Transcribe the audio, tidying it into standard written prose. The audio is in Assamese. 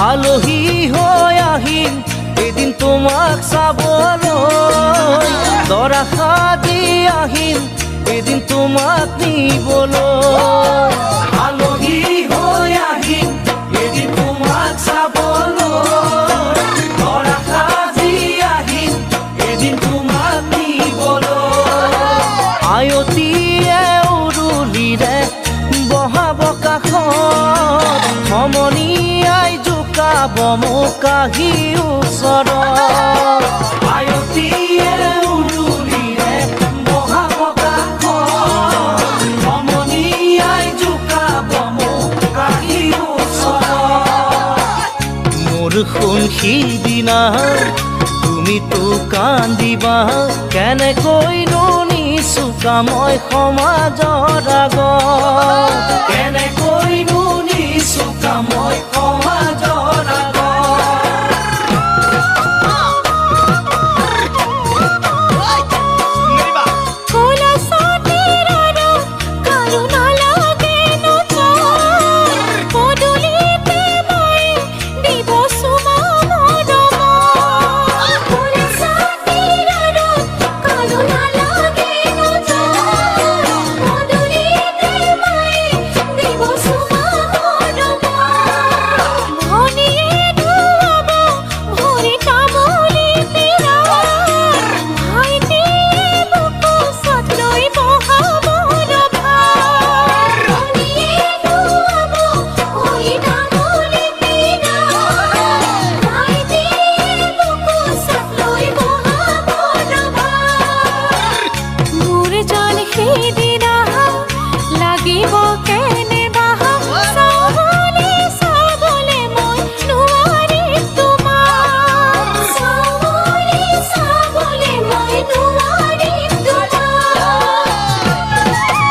আলহী হৈ আহিম এদিন তোমাক চাবলৈ, দৰা সাজি আহিম এদিন তোমাক নিবলৈ। আলহী হৈ আহিম এদিন তোমাক চাবলৈ, দৰা সাজি আহিম এদিন তোমাক নিবলৈ। আয়তীয়ে উৰুলিৰে বহাব কাষত, সমনীয়াই জোকাব মোক আহি ওচৰত। আয়তীয়ে উৰুলিৰে বহাব কাষত, সমনীয়াই জোকাব মোক আহি ওচৰত। মোৰ সোণ সিদিনা তুমিতো কান্দিবা, কেনেকৈনো নিচুকা মই সমাজৰ